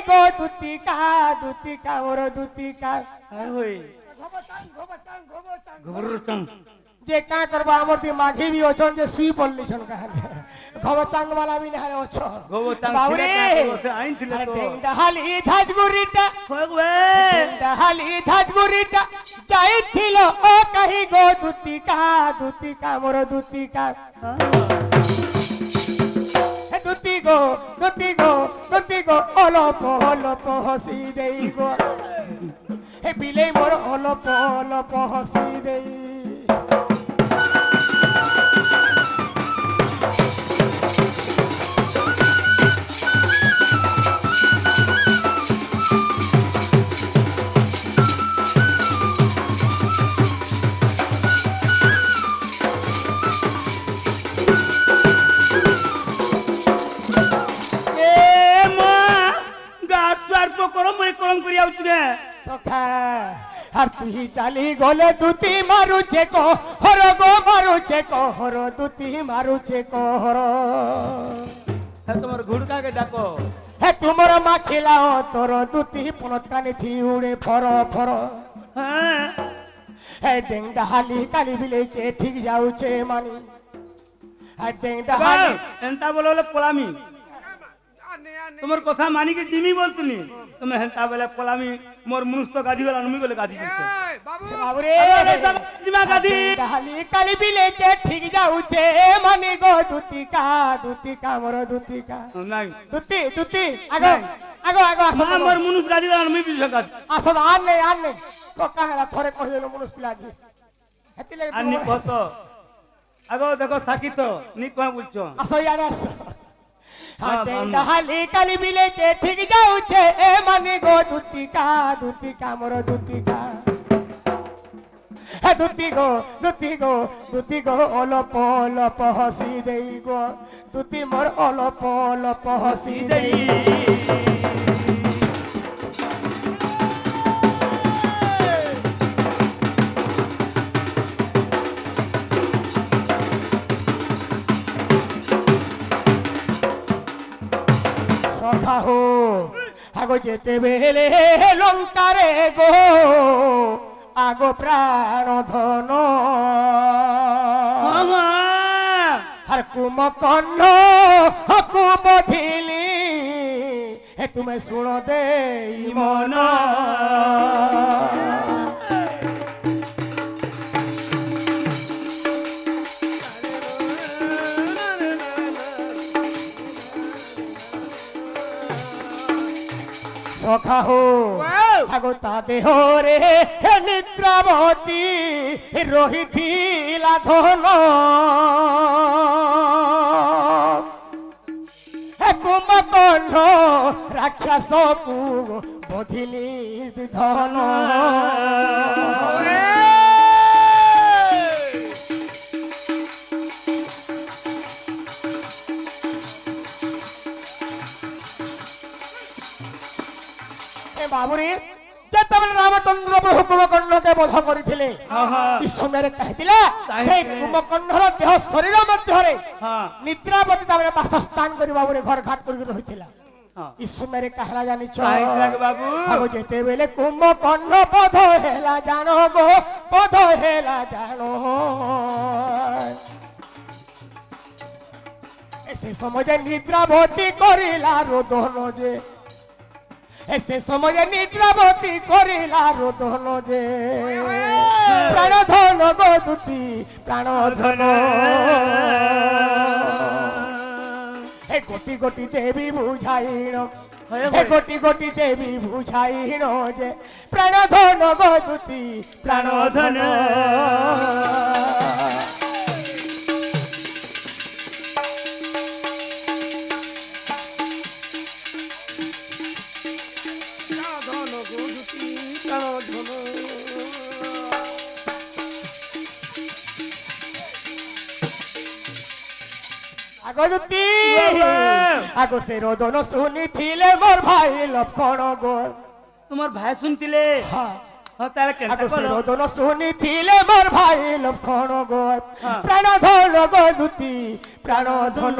গো দুতিকা দুতিকা মোর দুতিকা হই ঘবরচাং যে কা করবা আমার দি মাঘি বি অছন যে সুই পড়লি ছন কাহালে ঘবচাং वाला বি না অছ ঘবচাং বাবরে আইন ছিল তো ডেঙ্গাহালি ধাজগুরিটা ভগবে ডেঙ্গাহালি ধাজগুরিটা যাইছিল ও কাহি গো দুতিকা দুতিকা মোর দুতিকা দুতি গো দুতি গো দুতি গো অলপ অলপ হসি দেই গো হে বিলে মোর অলপ অলপ হসি দেই সখা আর তুই চালি গলে দুতি মারুছে কো হর গো মারুছে কো হর দুতি মারুছে কো হর তোমার ঘুড়কাকে ডাকো হে তোমার মা খিলাও তোর দুতি পনত কানে থি উড়ে ফর ফর হ্যাঁ হে ডেঙ্গাহালি কালি বিলে কে ঠিক যাউছে মানি হে ডেঙ্গাহালি এন্তা বলে পলামি তোমার কথা মানি কি জিমি বলতুনি তুমি হেন্তা বলে পলামি মোর মনুষ্য গাধি গলা নুমি বলে গাধি দিছো বাবরে জিমা গাধি ডেঙ্গাহালি কালি বিলে কে ঠিক যাউছে মানি গো দুতিকা দুতিকা মোর দুতিকা নাই দুতি দুতি আগো আগো আগো আসো মোর মনুষ্য গাধি গলা নুমি বিছো গাধি আসো আন নে তো কাহেলা থরে কই দেলো মনুষ্য পিলাজি হেতিলে আনি কত আগো দেখো সাকি তো নি কোয়া বুঝছো আসো ইয়ারে আসো ডেঙ্গাহালি কালি বিলে কে ঠিক যাউছে এ মানি গো দুতিকা দুতিকা মোর দুতিকা হে দুতি গো দুতি গো দুতি গো অলপ অলপ হসি দেই গো দুতি মোর অলপ অলপ হসি দেই সখা হো আগো যেতে বেলে লঙ্কারে গো আগো প্রাণ ধন আর কুমকর্ণ কুমধিলি হে তুমি শুণ দেই মন সখা হো আগো তা দেহ রে হে নিদ্রাবতী রহিথিলা ধন হে কুম্ভকর্ণ রাক্ষস কু বধিলি ধন বাবুরে যেତେବେଳେ ରାମଚନ୍ଦ୍ର ପ୍ରଭୁ କୁମ୍ଭକର୍ଣ୍ଣକେ ବଧ କରିଥିଲେ ବିଶ୍ୱମରେ କହିଥିଲା ସେଇ କୁମ୍ଭକର୍ଣ୍ଣର ଦେହ ଶରୀର ମଧ୍ୟରେ ନିଦ୍ରାବତୀ ତାପରେ ବାସସ୍ଥାନ କରି ବାବୁରେ ଘର ଘାଟ କରିକି ରହିଥିଲା ବିଶ୍ୱମରେ କାହଲା ଜାଣିଛ ବାବୁ ଯେତେବେଳେ କୁମ୍ଭକର୍ଣ୍ଣ ବଧ ହେଲା ଜାଣ ଗো ବଧ ହେଲା ଜାଣ ସେ ସମୟରେ ନିଦ୍ରାବତୀ କରିଲା ରୋଦନ ଯେ এসে সময়ে নিদ্রাবতী করিলা রোদন যে প্রাণ ধন গো দুতি প্রাণ ধন হে গোটি গোটি দেবী বুঝাইণ হে গোটি গোটি দেবী বুঝাইণ যে প্রাণ ধন গো দুতি প্রাণ ধন আগতি আগো সে রোদন শুনিছিলে মোর ভাই লক্ষণ গো তোমার ভাই শুনছিলে তাহলে আগো সে রোদন শুনিছিলে মোর ভাই লক্ষণ গো প্রাণ ধন গো দুতি প্রাণ ধন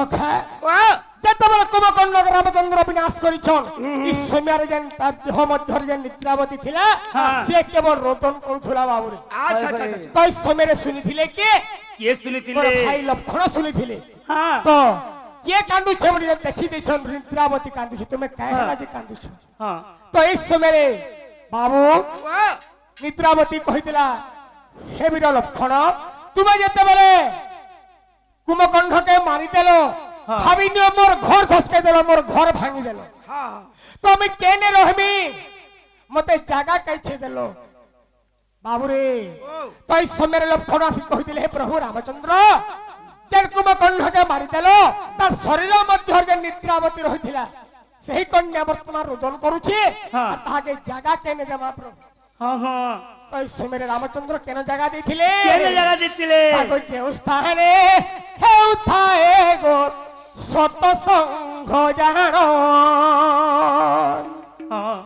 সখা ও যেତେବେଳେ কুম্ভকর্ণ রামচন্দ্র বিনাশ করিছন এই সমୟରେ যেন তার দেহ ମଧ୍ୟରେ যেন নিদ্রাবতী ଥିଲା সে কেবল রোদন କରୁଥିଲା বাবুরে আচ্ছা আচ্ছা আচ্ছা তো এই সমୟରେ শুনিଥିଲେ কি କିଏ তোর ଶୁଣିଥିଲେ ভাই লক্ষণ শুনিଥିଲେ ହଁ তো କିଏ କାନ୍ଦୁଛେ ବୋଲି ଦେଖି ଦେଇଛନ ନିଦ୍ରାବତୀ କାନ୍ଦୁଛି ତୁମେ କାहे ହେଲା ଯେ କାନ୍ଦୁଛ ହଁ ତ এই ସମୟରେ বাবু ও নিদ্রাবতী কহিলা হে বীর লক্ষণ তুমি যেতেবেলে কুম্ভকর্ণকে মারিদেল ভাবি নিও মোর ঘর ধসকাই দেল মোর ঘর ভাঙি দেল হ্যাঁ তো আমি কেনে রহমি মতে জায়গা কাইছে দেল বাবুরে তো এই সময়ের লক্ষণ আসি কহিলে হে প্রভু রামচন্দ্র যেন কুম্ভকর্ণকে মারিদেল তার শরীর মধ্যে যে নিদ্রাবতী রহিলা সেই কন্যা বর্তমান রোদন করুছে আর তাহাকে জায়গা কেনে দেবা প্রভু ହଁ ହଁ তো এই সময়ের রামচন্দ্র কেন জায়গা দিয়েছিলে କେତେ ଜାଗା ଦେଇଥିଲେ তাকে যে স্থানে হেউথায়ে গো সতসঙ্গ জান ହଁ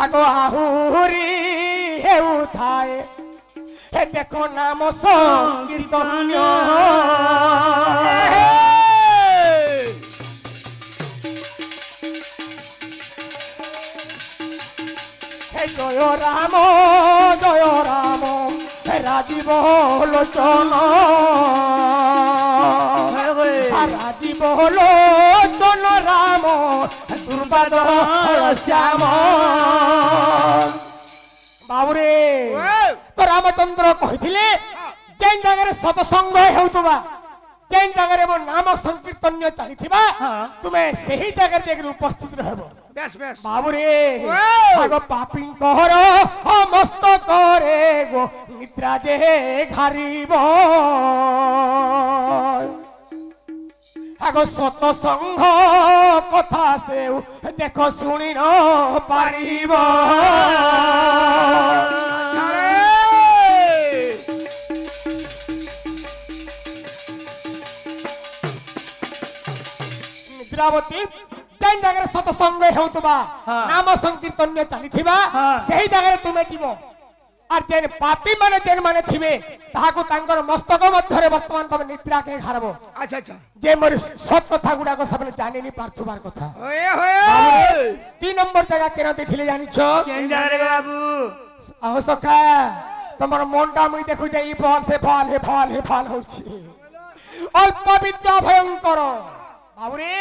আগো আহুরি হেউথায়ে হে দেখো নাম সংকীর্তন্য হে জয় রাম হে রাজীব লোচন রাজীব লোচন রাম দুর্বাদ শ্যাম বাবুরে তো রামচন্দ্র কহিলে যে জায়গায় সৎসঙ্গ হেউথবা যে জায়গায় মো নাম সংকীর্তন্য চালিথিবা তুমি সেই জায়গায় যাই উপস্থিত রহব বেশ বেশ বাবুরে আগো পাপিঙ্কর মস্তকরে গো নিদ্রা যে ঘারিব আগো সৎসঙ্গ কথা সেও দেখো শুনি ন পারিব আরে নিদ্রাবতী যে জায়গায় সৎসঙ্গ হেউথবা নাম সংকীর্তন্য চালিথিবা সেই জায়গায় তুমি ଯିବ আর যে পাপী মানে থিবে তাহাকু তাঙ্কর মস্তক মধ্যে বর্তমান তুমি নিদ্রাকে ঘারব আচ্ছা আচ্ছা যে মোর সৎ কথা গুড়াক সবে জানিনি পার্থবার কথা হয়ে হয়ে 3 নম্বর জায়গা কেন দেখলে জানিছ କେନ୍ ଜାଗାରେ ବାବୁ আহ সখা তোমার মনটা মুই দেখু যে ই ফল সে ফল হে ফল হে ফল হচ্ছে অল্প বিদ্যা ভয়ঙ্কর বাবুরে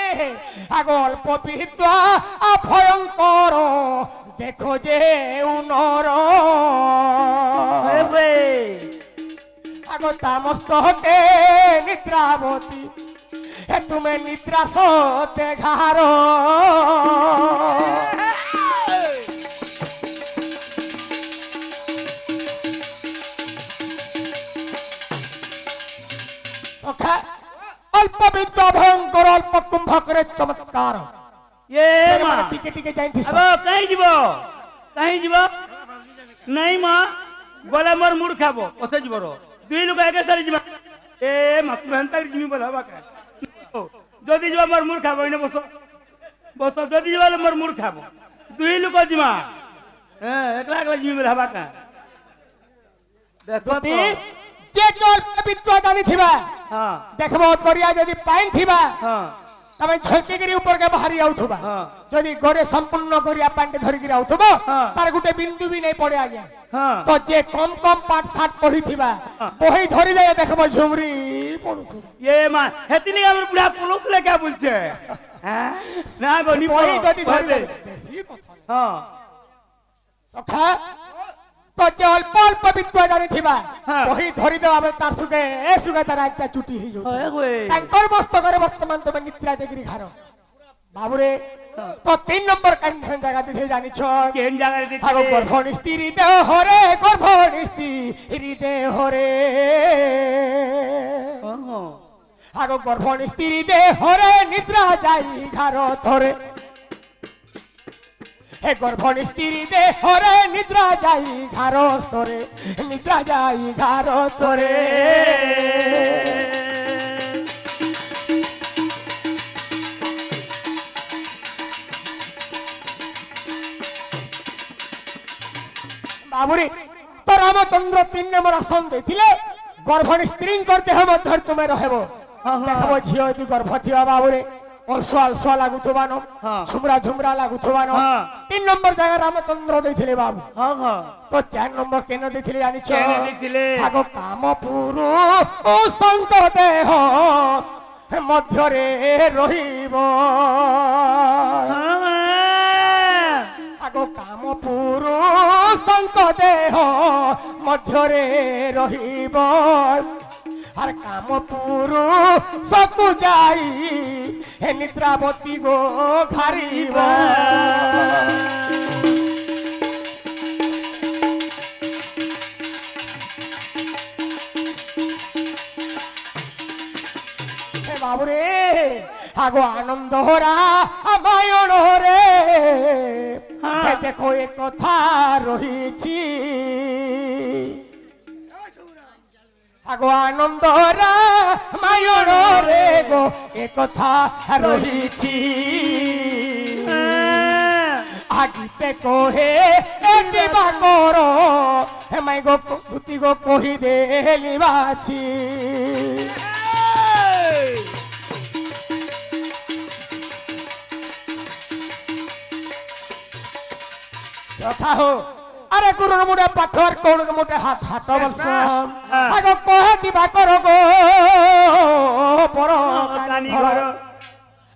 আগ অল্প বিদ্যা ভয়ঙ্কর দেখো যে উনর ଏବେ আগ তামস্ত হতে নিদ্রাবতী হে তুমি নিদ্রা সতে ঘার সখা অল্প বিদ্যা ভয়ঙ্কর অল্প কুম্ভকরে চমৎকার ଏ ମା টিকে টিকে যাইছি ଆଗ କାହିଁ ଯିବ କାହିଁ ଯିବ ନାଇଁ ମା ଗଲେ ମୋର ମୁଡ ଖାବ ପଛେ ଯିବ ର ଦୁଇ ଲୋକ ଏକେ ସାରି ଯିବା ଏ ମା ତୁ ହେନ୍ତା କରି ଯିମି ବୋଲା ବାକା ଯଦି ଯିବ ମୋର ମୁଡ ଖାବ ଏଇନେ ବସ ବସ ଯଦି ଯିବ ମୋର ମୁଡ ଖାବ ଦୁଇ ଲୋକ ଯିମା একলা একলা ଯିମି ବୋଲା ବାକା ଦେଖ ତ যে অল্প বিদ্যা জানিথিবা ହଁ দেখব করিয়া যদি পাইন থিবা ହଁ তবে ঝলকিগিরি উপরকে বাহারি আউথবা ହଁ যদি গড়ে সম্পূর্ণ করিয়া পান্ডে ধরিকি আউথবা হ্যাঁ। তার গোটে বিন্দু বি নাই পড়ে আজ্ঞা ହଁ তো যে কম কম পাঠ সাত পড়িথিবা বহি ধরি যায় দেখব ঝুমরি পড়ুথিবা ଏ মা ହେତିନି ଆମର ବୁଢା ପଳଉଥିଲେ କା ବୁଲଛେ ନା ଗନି বহি যদি ধরি পড়বে দেবে, বেশি কথা না। ହଁ সখা তো যে অল্প অল্প বিদ্যা জানিথিবা হ্যাঁ। বহি ধরি দেবা বেলে তার সুগে এ সুগে তার একটা চুটি হই যাউথিবা হয় গো তাঙ্কর মস্তকরে বর্তমান তুমি নিদ্রা দেগিরি ঘার বাবুরে তো 3 নম্বর কান্ধান জায়গা দিতে জানিছ কেন জায়গায় আগো দিতে গর্ভণী স্ত্রী দেহরে গর্ভণী স্ত্রী দেহরে আগো গর্ভণী স্ত্রী দেহরে নিদ্রা যাই ঘার ধরে হে গর্ভণী স্ত্রী দেহরে নিদ্রা যাই ঘার স্তরে নিদ্রা যাই ঘার ধরে বাবুরে তো রামচন্দ্র 3 নম্বর আসন ଦେଇଥିଲେ গর্ভণী স্ত্রীঙ্কর দেহ মধ্যে তুমি রহব হ্যাঁ। দেখব ঝিଅ যদি গর্ভ ଥିବା বাবুরে অলসুয়া অলসুয়া লাগুଥିବାନ হ্যাঁ। ঝুমরা ঝুমরা লাগুଥିବାନ হ্যাঁ। 3 নম্বর জায়গা রামচন্দ্র ଦେଇଥିଲେ বাবু ହଁ ହଁ তো 4 নম্বর কেন ଦେଇଥିଲେ জানিছ কেন ଦେଇଥିଲେ? আগ কাম পুরু ও সন্ত দেহ ମଧ୍ୟରେ রহিব আগ কাম পুরুষଙ୍କ দেহ ମଧ୍ୟରେ ରହିବ আর কাম পুরুষକୁ যাই হে নিদ্রাবতী গো ঘারিব হে বাবুরে আগো আনন্দ হরা আমায়ন রে হে দেখো এ কথা রহিছি আগো আনন্দ হরা আমায়ন রে গো এ কথা রহিছি আগিতে কোহে এ দিবা কর হে মাই গো দুতি গো কহি দেলি বাছি কথা হো আরে গুরুর মুড়ে পাথর কোণ মোটে হাত হাত বলছম আগ কহে দিবা কর গো পর কানি ঘর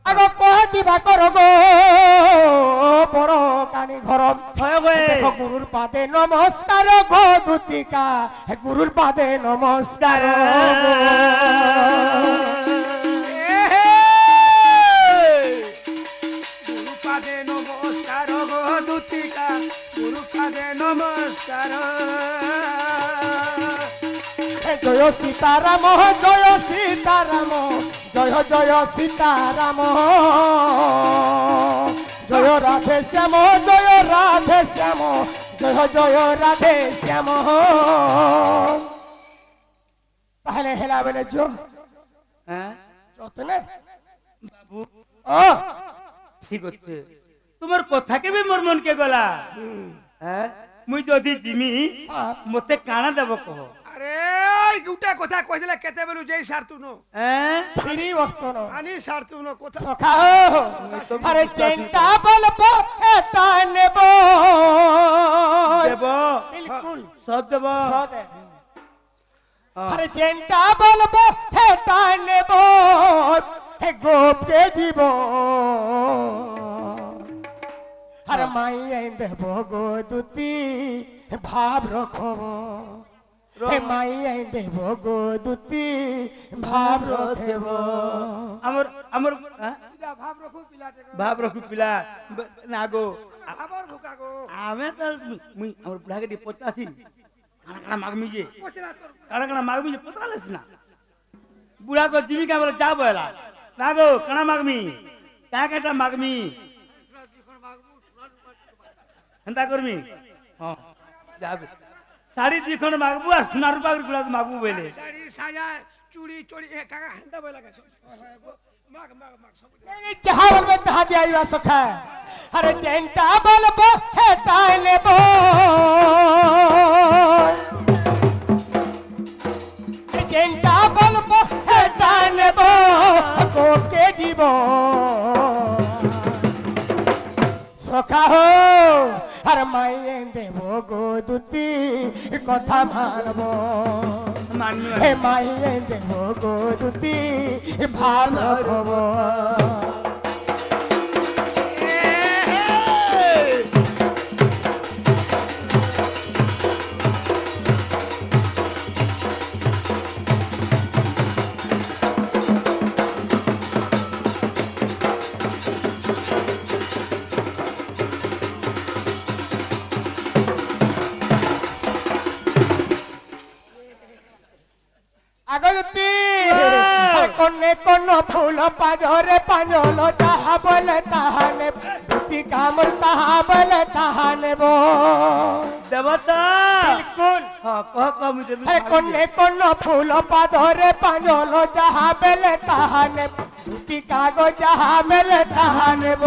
আগ কহে দিবা কর গো পর কানি ঘর হয় হয় দেখো গুরুর পাদে নমস্কার গো দুতিকা হে গুরুর পাদে নমস্কার গো। গুরুপাদে নমস্কার গো দুতিকা গুরুপাদে নমস্কার হে জয় সীতারাম জয় সীতারাম জয় জয় সীতারাম জয় রাধে শ্যাম জয় রাধে শ্যাম জয় জয় রাধে শ্যাম তাহলে হেলা বেলে জো হ্যাঁ যতনে বাবু ও ঠিক আছে তোমার কথা কেবে মোর মন কে গলা হ্যাঁ মুই যদি জিমি মতে কানা দেব কহ আরে গুটা কথা কইলে কেতে বেলু যেই সারতু ন হ্যাঁ ফিরি বস্তন আনি সারতু ন কথা সখা আরে চেন্তা বলব এটা নেব দেব বিলকুল সব দেব সদে হ্যাঁ। আরে চেন্তা বলব এটা নেব হে গোপকে জীব আরে মাই দেব গো দুতি ভাব রখব হে মাই দেব গো দুতি ভাব রখব আমার আমার হ্যাঁ? ভাব রাখু পিলাটে ভাব রখু পিলা না গো ভাবর ভুকা গো আমি তো মুই আমার বুড়াকে দিয়ে পচাছি কানা কানা মাগমি যে পচরা তোর কানা কানা মাগমি যে পচালেছ না বুড়া তো জীবিকা বলে যা বলা না গো কানা মাগমি কাটা মাগমি হেন্তা করমি হ্যাঁ যাবে শাড়ি দুইখন মাগবু আর সোনা রূপা গুলা মাগবু বলে শাড়ি সায়া চুড়ি চড়ি এ কাকা হেন্দা বই লাগা মাগ মাগ মাগ সব যাহা বলবে তাহা দিয়াইবা সখা আরে চেন্তা বলব হেটা নেব চেন্তা বলব হেটা নেব কোকে জীব সখা হো আর মাইয়ে দেব গো দুতি কথা মানব মানবি হে মাইয়ে দেব গো দুতি ভালো হব আগতি কনে কোন ফুল পাজরে পাঞ্জল যাহা বলে তাহা নেব দুটি কামর তাহা বলে তাহা নেব দেবতা বিলকুল হ্যাঁ কহ কহ মুই দেবি কনে কোন ফুল পাজরে পাঞ্জল যাহা বেলে তাহা নেব দুটি কাগজ যাহা বেলে তাহা নেব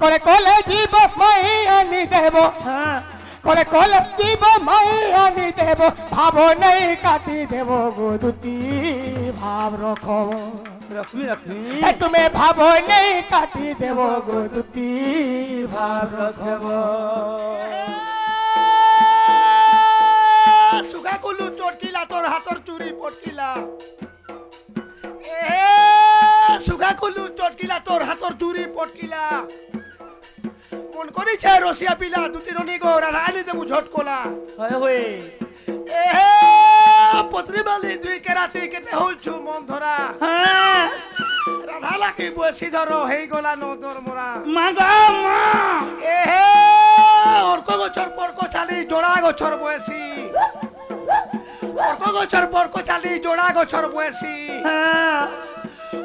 করে কলে জীব মাই আনি দেব হ্যাঁ কলে কলে দিব মাই আনি দেব ভাব নেই কাটি দেব গো দুটি ভাব রখো লক্ষ্মী লক্ষ্মী তুমি ভাব নেই কাটি দেব গো দুটি ভাব রখো সুখা কুলু চটকিলা তোর হাতর চুরি পটকিলা সুখা কুলু চটকিলা তোর হাতর চুরি পটকিলা মন করিছে রসিয়া পিলা দুটি রনি গো রাধা আনি দেবু ঝটকলা হয় হয়ে পত্নী মালি দুই কেরাতি কেতে হইছু মন ধরা হ্যাঁ রাধা লাকি বসি ধরো হেই গলা নদর মোরা মা গো মা অর্ক গছর পর্ক চালি জোড়া গছর বয়সী অর্ক গছর পর্ক চালি জোড়া গছর বয়সী হ্যাঁ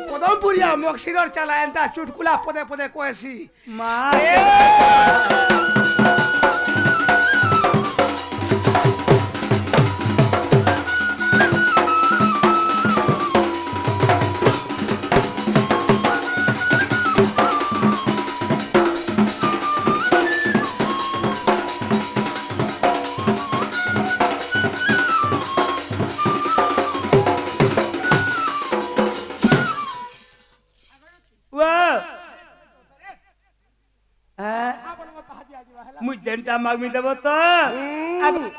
পদমপুরিয়া মকসিরর চালা এন্তা চুটকুলা পদে পদে কয়েছি মা মুই যেনটা মাগমি দেব তো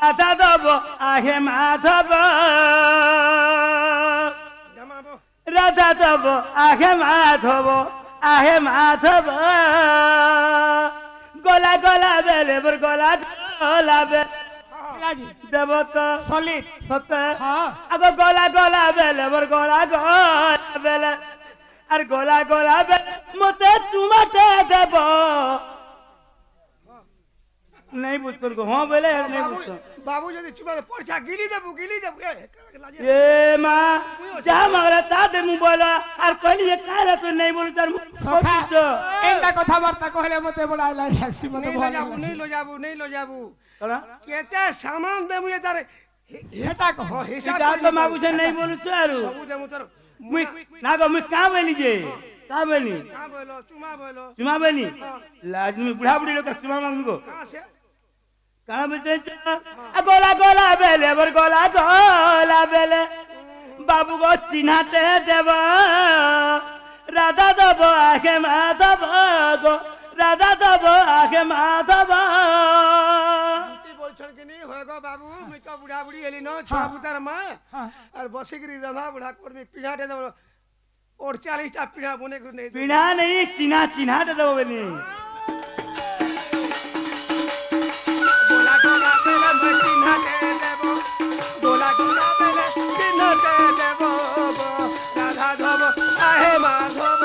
আধা দেব আহে মাধব রাধা দেব আহে মাধব গলা গলা বেলে বর গলা গলা বে দেব তো সলিড সত হ্যাঁ আগ গলা গলা বেলে বর গলা গলা বেলে আর গলা গলা বেলে মতে তোমাতে দেব नहीं बुझ को हाँ बोले नहीं बुझ बाबू যদি চুপা পড়ছা গিলি দেবু ए मां जा मारा ता दे मु बोला আর কইলি এ কারে তুই नहीं बोल তার সখা এন্ডা কথাবার্তা কইলে মতে বড়াই লাগে আসি মতে नहीं ভালো लो লাগে जाबू नहीं लो जाबू করা কেতে সামান দেবু এ তার সেটা কহ হিসাব এটা তো মা বুঝে नहीं बोल চারু সবু দেবু তোর মুই না গো মুই কা বলি যে কা বলি কা বলো চুমা বলো চুমা বলি লাজমি বুढ़ा बुढ़ी लोग चुमा मांग को কা সে कहां बोलते गोला गोला बेले बर गोला गोला बेले बाबू को चिन्हाते देव राधा देव आगे माधव गो राधा देव आगे माधव কি বলছন কি নি হয় গো বাবু আমি তো বুড়া বুড়ি এলি ন ছুয়া পুতার মা আর বসিগরি রাধা বুড়া করবি পিড়াতে দেব और 40 টা পিড়া বনে করে নেই बिना नहीं चिन्हा चिन्हाते देव बनी গোলা গোলা বেলা চিন্হাতে দেব গোলা গোলা বেলা চিন্হাতে দেব রাধা ধব আহে মাধব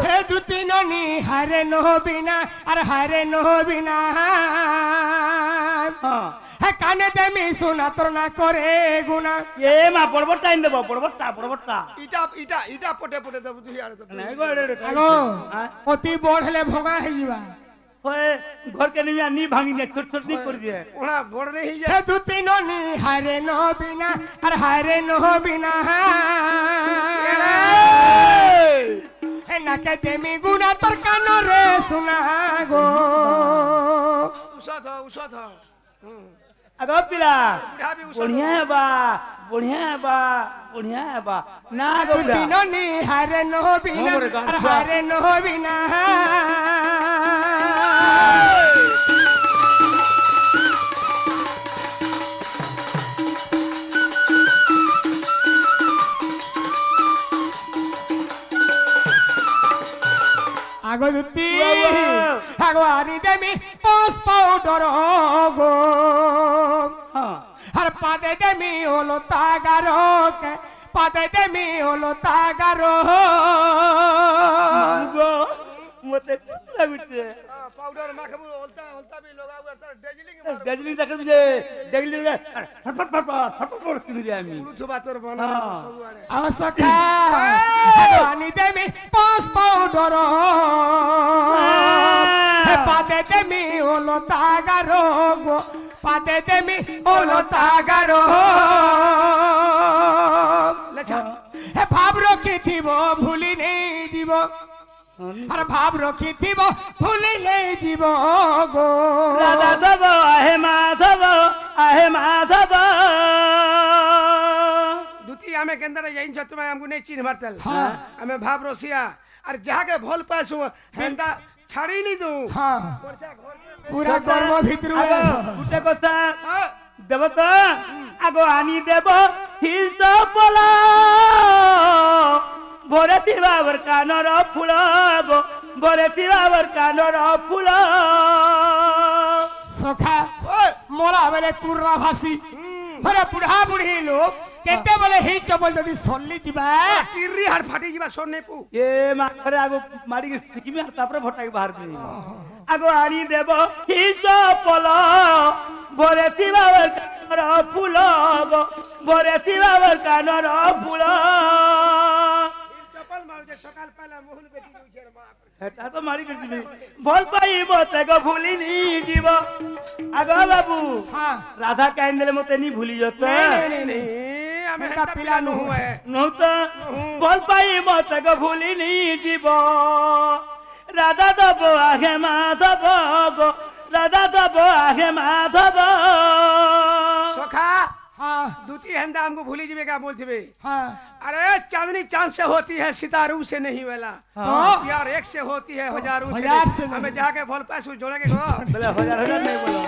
হে দুটি ননি হারে নহবিনা আর হারে নহবিনা हां হে কানে দেমি শোনা তোর না করে গুনা ये मा পড়বটা ইন দেব পড়বটা ইটা ইটা ইটা পটে পটে দেব তুই আর তো नहीं गो रे আগো অতি বড় হলে ভঙা হয়ে যাবা होए घर के निया नी भांगी ने छोट छोट नी कर दिए ওনা বড় নেই হে যায় দুটি ননি হারে নহবিনা আর হারে নহবিনা হে নাকে দেমি গুনা তোর কানরে শোনা গো উষধ अगो पिला বুড়া বি উষধ बढ़िया है बा ना गो पिला দুটি ননি হারে নহবিনা हमरे गान আর छुआ। হারে নহবিনা আগো দুটি আগো আনি দেমি পোস পাউডার গো हां আর পাদে দেমি হলো তাগারো পাদে দেমি হলো তাগারো गो मते लागुचे পাউডার মাখবু ওলতা ওলতা বি লগাবু তার ডেজিলিং गजनी तक मुझे देखली फट सुनी रे आमी পুরুষ বাতর বনা হ্যাঁ। সবু আরে আওসকা আগো আনি দেমি পোস পাউডার পাদে দেমি হলো তাগারো গো পাদে দেমি হলো তাগারো লেছা হে ভাব রখি থিব ভুলি নেই দিব আর ভাব রখিথিব ভুলিলে জীব গো রাধা দেব আহে মাধব দুটি আমি কেন্দ্রে জাইছ তুমি আমকু নেই চিন মারতেল আমি ভাব রসিয়া আর যাহাকে ভাল পাইছু হেন্তা ছাড়ি নি দু হ্যাঁ পুরা কর্ম ভিতরু গোটে কথা দেব তো আগ আনি দেব হিল পলা ভরে ଥିବା বর কানর ফুল ভরে ଥିବା বর কানর ফুল সখা মোরা বেলে কুর্রা ভাসি আরে বুড়া বুড়ি লোক কেতে বলে হি চবল যদি সল্লি ଯିବା টিরি হাড় ফাটি যাবা সোনে পু এ মারে আগ মারি শিখিবি আর তারপরে ভটাকে বাহার দিবি আগ আনি দেব হিল পল ভরে ଥିବା বর কানর ফুল ভরে ଥିବା বর কানর ফুল চপল মার যে সকাল পালা মোহন বেটি দুইছের মা এটা তো মারি করছিবি ভাল পাইব তেগ ভুলিনি জীব আগ বাবু হ্যাঁ রাধা কাইন দেলে মতে নি ভুলি যত नहीं আমি এটা পিলা নহু নহুত ভাল পাইব তেগ ভুলিনি জীব রাধা দেব আগে মাধব গো রাধা দেব আগে মাধব सखा हाँ दूती हंदा हमको भूली जीवे का बोलती बे हाँ अरे चांदनी चांद से होती है सितारू से नहीं वाला हाँ। यार एक से होती है हजारों हजार से से नहीं। हमें जाके फल पैसे जोड़ेंगे को बोले हजार नहीं बोलो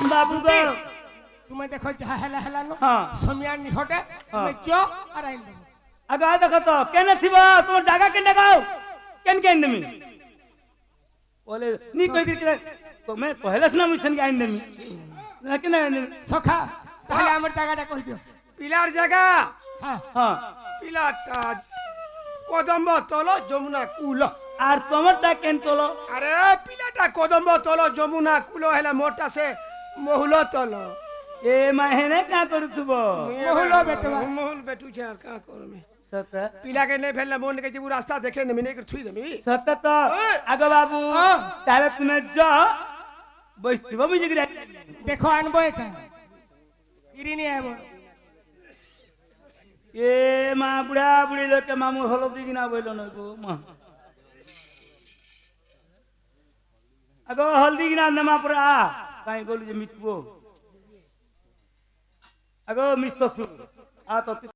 बाबू को तुम्हें देखो जहाँ हेला हेला नो हाँ। समिया निहटे तुम्हें चो और आइन दो आगे देखो तो केने थिबा तुम जागा के लगाओ केन केन दमी बोले नी कोई दिख तो मैं पहले से ना मिशन के आइन दमी ना के ना सखा ताहले हमर জায়গাটা কই দিও पिलार जगह হ্যাঁ हां पिलाटा कोदम्ब तलो जमुना कूलो আর তোমারটা কেন তোলো अरे पिलाटा कोदम्ब तलो जमुना कूलो हेला मोटा से मोहलो तलो এ মাহেনে কা করুথবো मोहलो बेटवा मोहल बेटू छे यार का करू में সত पिला के नहीं भेल मोन के जीव रास्ता देखे नहीं मिने के थुई दमी সত তো আগে বাবু তাহলে তুমি যা বসতিবো মিজি গিরা দেখো আনবো একা ইরিনি আইবো এ মা বুড়া বুড়ি লোকে মামু হলো দিগিনা বইল না গো মা আগো হলদি গিনা নামা পড়া কাই গলু যে মিটবো আগো মিসসু আ তো